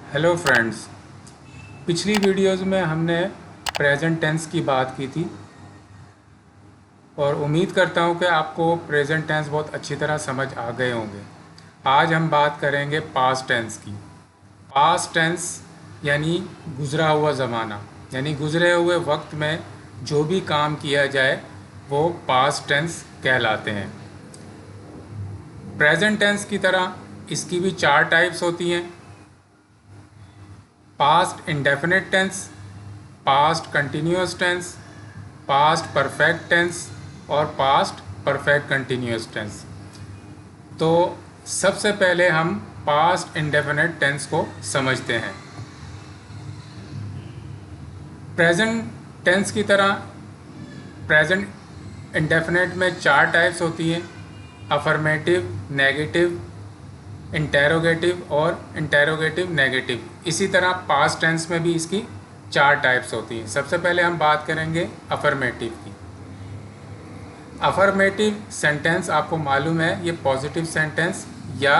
Hello friends. पिछली videos में हमने प्रेजेंट टेंस की बात की थी और उम्मीद करता हूँ कि आपको प्रेजेंट टेंस बहुत अच्छी तरह समझ आ गए होंगे। आज हम बात करेंगे पास्ट टेंस की। पास्ट टेंस यानी गुज़रा हुआ ज़माना, यानी गुज़रे हुए वक्त में जो भी काम किया जाए वो पास्ट टेंस कहलाते हैं। प्रेजेंट टेंस की तरह इसकी भी चार टाइप्स होती हैं: past indefinite tense, past continuous tense, past perfect tense और पास्ट परफेक्ट कंटिन्यूअस टेंस। तो सबसे पहले हम पास्ट इंडेफिनिट टेंस को समझते हैं। प्रेजेंट टेंस की तरह प्रेजेंट इंडेफिनिट में चार टाइप्स होती हैं: अफर्मेटिव, नेगेटिव, इंटेरोगेटिव और इंटेरोगेटिव नेगेटिव। इसी तरह पास्ट टेंस में भी इसकी चार टाइप्स होती हैं। सबसे पहले हम बात करेंगे अफर्मेटिव की। अफर्मेटिव सेंटेंस आपको मालूम है, ये पॉजिटिव सेंटेंस या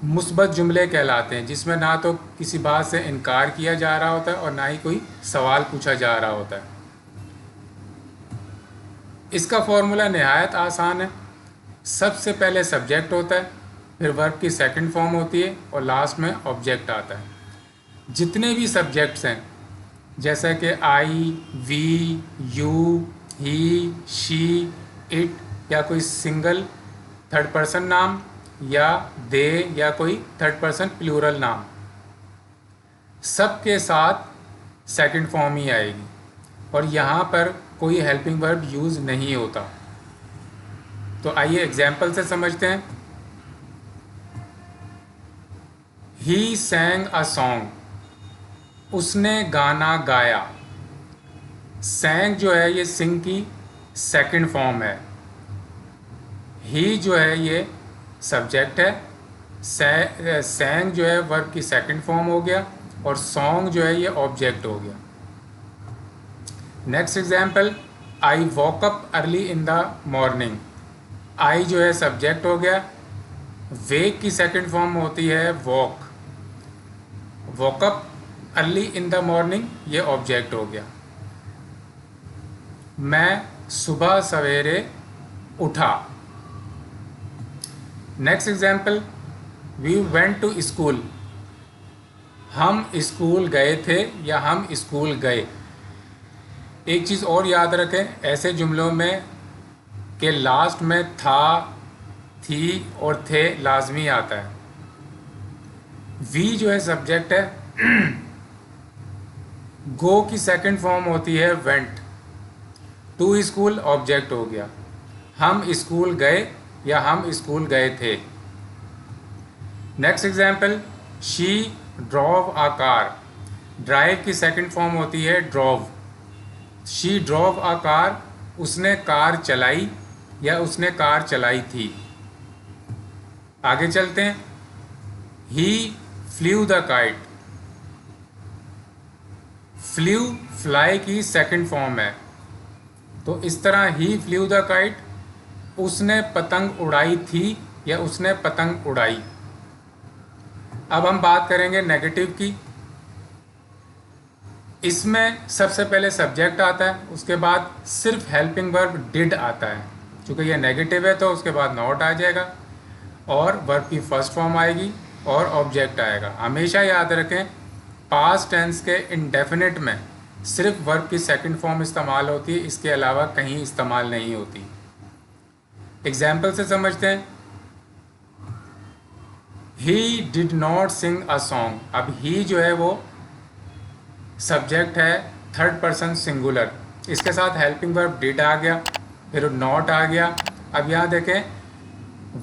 मुस्बत जुमले कहलाते हैं, जिसमें ना तो किसी बात से इनकार किया जा रहा होता है और ना ही कोई सवाल पूछा जा रहा होता है। इसका फॉर्मूला निहायत आसान है। सबसे पहले सब्जेक्ट होता है, फिर वर्ब की सेकंड फॉर्म होती है और लास्ट में ऑब्जेक्ट आता है। जितने भी सब्जेक्ट्स हैं जैसे कि I, we, you, he, she, it या कोई सिंगल थर्ड पर्सन नाम या दे या कोई थर्ड पर्सन प्लूरल नाम, सबके साथ सेकंड फॉर्म ही आएगी और यहाँ पर कोई हेल्पिंग वर्ब यूज़ नहीं होता। तो आइए एग्जाम्पल से समझते हैं। ही सैंग अ सॉन्ग, उसने गाना गाया। सैंग जो है ये सिंग की सेकंड फॉर्म है। ही जो है ये सब्जेक्ट है। सैंग जो है वर्ब की सेकंड फॉर्म हो गया और सॉन्ग जो है ये ऑब्जेक्ट हो गया। Next example, I walk up early in the morning. I जो है सब्जेक्ट हो गया, वेक की सेकंड फॉर्म होती है woke. Woke up early in the morning ये ऑब्जेक्ट हो गया। मैं सुबह सवेरे उठा। Next example, we went to school. हम स्कूल गए थे या हम स्कूल गए। एक चीज़ और याद रखें, ऐसे जुमलों में के लास्ट में था, थी और थे लाजमी आता है। वी जो है सब्जेक्ट है, गो की सेकंड फॉर्म होती है वेंट। टू स्कूल ऑब्जेक्ट हो गया। हम स्कूल गए या हम स्कूल गए थे। Next example, she drove a car. Drive की सेकंड फॉर्म होती है drove. She drove a car, उसने कार चलाई या उसने कार चलाई थी। आगे चलते हैं। He flew the kite. Flew fly की सेकंड फॉर्म है। तो इस तरह ही फ्ल्यू द काइट, उसने पतंग उड़ाई थी या उसने पतंग उड़ाई। अब हम बात करेंगे नेगेटिव की। इसमें सबसे पहले सब्जेक्ट आता है, उसके बाद सिर्फ हेल्पिंग वर्ब डिड आता है। चूँकि यह नेगेटिव है तो उसके बाद नॉट आ जाएगा और वर्ब की फर्स्ट फॉर्म आएगी और ऑब्जेक्ट आएगा। हमेशा याद रखें, पास्ट टेंस के इंडेफिनिट में सिर्फ वर्ब की सेकंड फॉर्म इस्तेमाल होती है, इसके अलावा कहीं इस्तेमाल नहीं होती। एग्जाम्पल से समझते हैं। He did not sing a song. अब ही जो है वो सब्जेक्ट है थर्ड पर्सन सिंगुलर, इसके साथ हेल्पिंग वर्ब डिड आ गया, फिर नॉट आ गया। अब यहाँ देखें,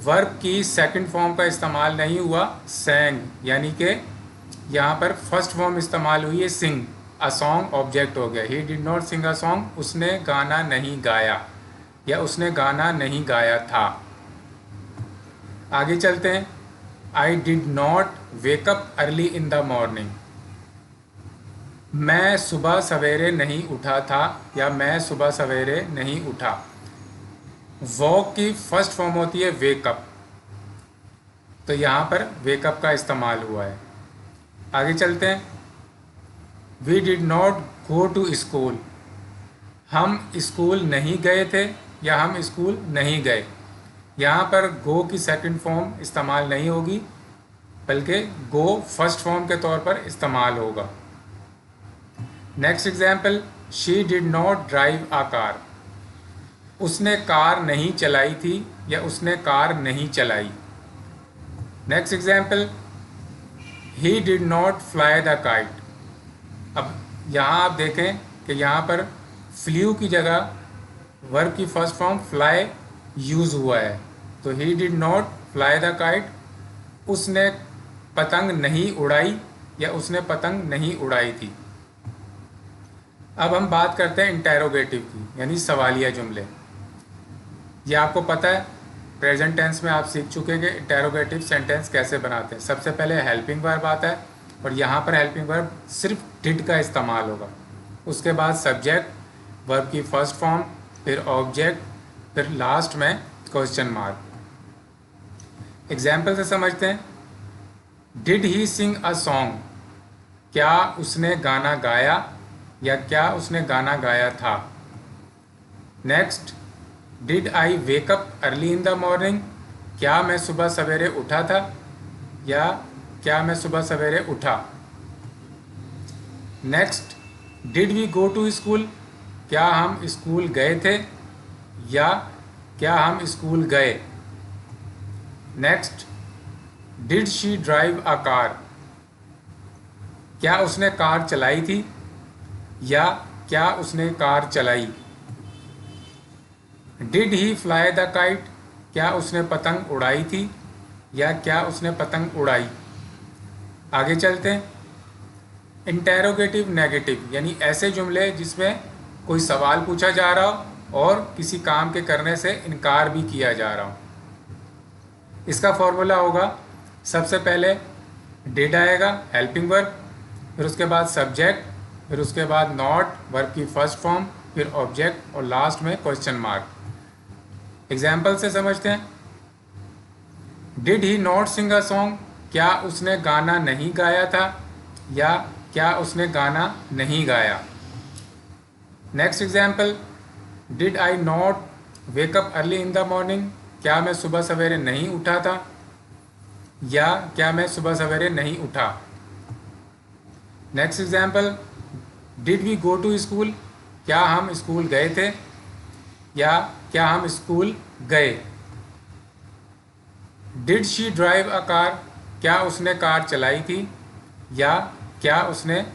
वर्ब की सेकंड फॉर्म का इस्तेमाल नहीं हुआ सैंग, यानी कि यहाँ पर फर्स्ट फॉर्म इस्तेमाल हुई है सिंग। अ सॉन्ग ऑब्जेक्ट हो गया। He did not sing a song, उसने गाना नहीं गाया या उसने गाना नहीं गाया था। आगे चलते हैं। I did not wake up early in the morning. मैं सुबह सवेरे नहीं उठा था या मैं सुबह सवेरे नहीं उठा। वॉक की फर्स्ट फॉर्म होती है वेक अप। तो यहाँ पर वेकअप का इस्तेमाल हुआ है। आगे चलते हैं। We did not go to school, हम स्कूल नहीं गए थे या हम स्कूल नहीं गए। यहाँ पर गो की सेकंड फॉर्म इस्तेमाल नहीं होगी, बल्कि गो फर्स्ट फॉर्म के तौर पर इस्तेमाल होगा। Next example, she did not drive a car, उसने कार नहीं चलाई थी या उसने कार नहीं चलाई। Next example, he did not fly the kite. अब यहाँ आप देखें कि यहाँ पर फ्ल्यू की जगह वर्ब की फर्स्ट फॉर्म फ्लाई यूज़ हुआ है, तो ही did not fly the kite, उसने पतंग नहीं उड़ाई या उसने पतंग नहीं उड़ाई थी। अब हम बात करते हैं इंटेरोगेटिव की, यानी सवालिया जुमले। ये आपको पता है, प्रेजेंट टेंस में आप सीख चुके हैं कि इंटेरोगेटिव सेंटेंस कैसे बनाते हैं। सबसे पहले हेल्पिंग वर्ब आता है और यहाँ पर हेल्पिंग वर्ब सिर्फ डिड का इस्तेमाल होगा। उसके बाद सब्जेक्ट, वर्ब की फर्स्ट फॉर्म, फिर ऑब्जेक्ट, फिर लास्ट में क्वेश्चन मार्क। एग्जाम्पल से समझते हैं। Did he Singh a song, क्या उसने गाना गाया या क्या उसने गाना गाया था। Next, did I wake up early in the morning, क्या मैं सुबह सवेरे उठा था या क्या मैं सुबह सवेरे उठा। Next, did we go to school, क्या हम स्कूल गए थे या क्या हम स्कूल गए। Next, did she drive a car, क्या उसने कार चलाई थी या क्या उसने कार चलाई। Did he fly the kite, क्या उसने पतंग उड़ाई थी या क्या उसने पतंग उड़ाई। आगे चलते हैं। इंटेरोगेटिव नेगेटिव, यानी ऐसे जुमले जिसमें कोई सवाल पूछा जा रहा हो और किसी काम के करने से इनकार भी किया जा रहा हो। इसका फॉर्मूला होगा, सबसे पहले डिड आएगा हेल्पिंग वर्ब, फिर उसके बाद सब्जेक्ट, फिर उसके बाद नॉट वर्ब की फर्स्ट फॉर्म, फिर ऑब्जेक्ट और लास्ट में क्वेश्चन मार्क। एग्जाम्पल से समझते हैं। Did he not sing a song, क्या उसने गाना नहीं गाया था या क्या उसने गाना नहीं गाया। Next example, did I not wake up early in the morning, क्या मैं सुबह सवेरे नहीं उठा था या क्या मैं सुबह सवेरे नहीं उठा। Next example, did we go to school, क्या हम स्कूल गए थे या क्या हम स्कूल गए। Did she drive a car, क्या उसने कार चलाई थी या क्या उसने,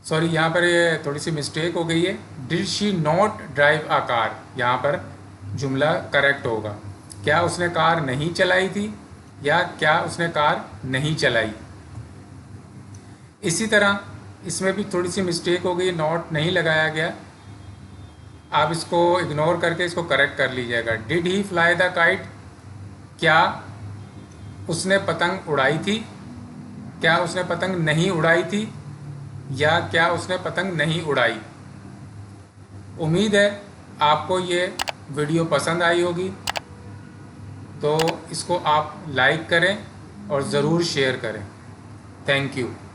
सॉरी यहाँ पर ये थोड़ी सी मिस्टेक हो गई है, did she not drive a car, यहाँ पर जुमला करेक्ट होगा, क्या उसने कार नहीं चलाई थी या क्या उसने कार नहीं चलाई। इसी तरह इसमें भी थोड़ी सी मिस्टेक हो गई, नॉट नहीं लगाया गया, आप इसको इग्नोर करके इसको करेक्ट कर लीजिएगा। Did he fly the kite, क्या उसने पतंग उड़ाई थी, क्या उसने पतंग नहीं उड़ाई थी या क्या उसने पतंग नहीं उड़ाई। उम्मीद है आपको ये वीडियो पसंद आई होगी, तो इसको आप लाइक करें और ज़रूर शेयर करें। Thank you.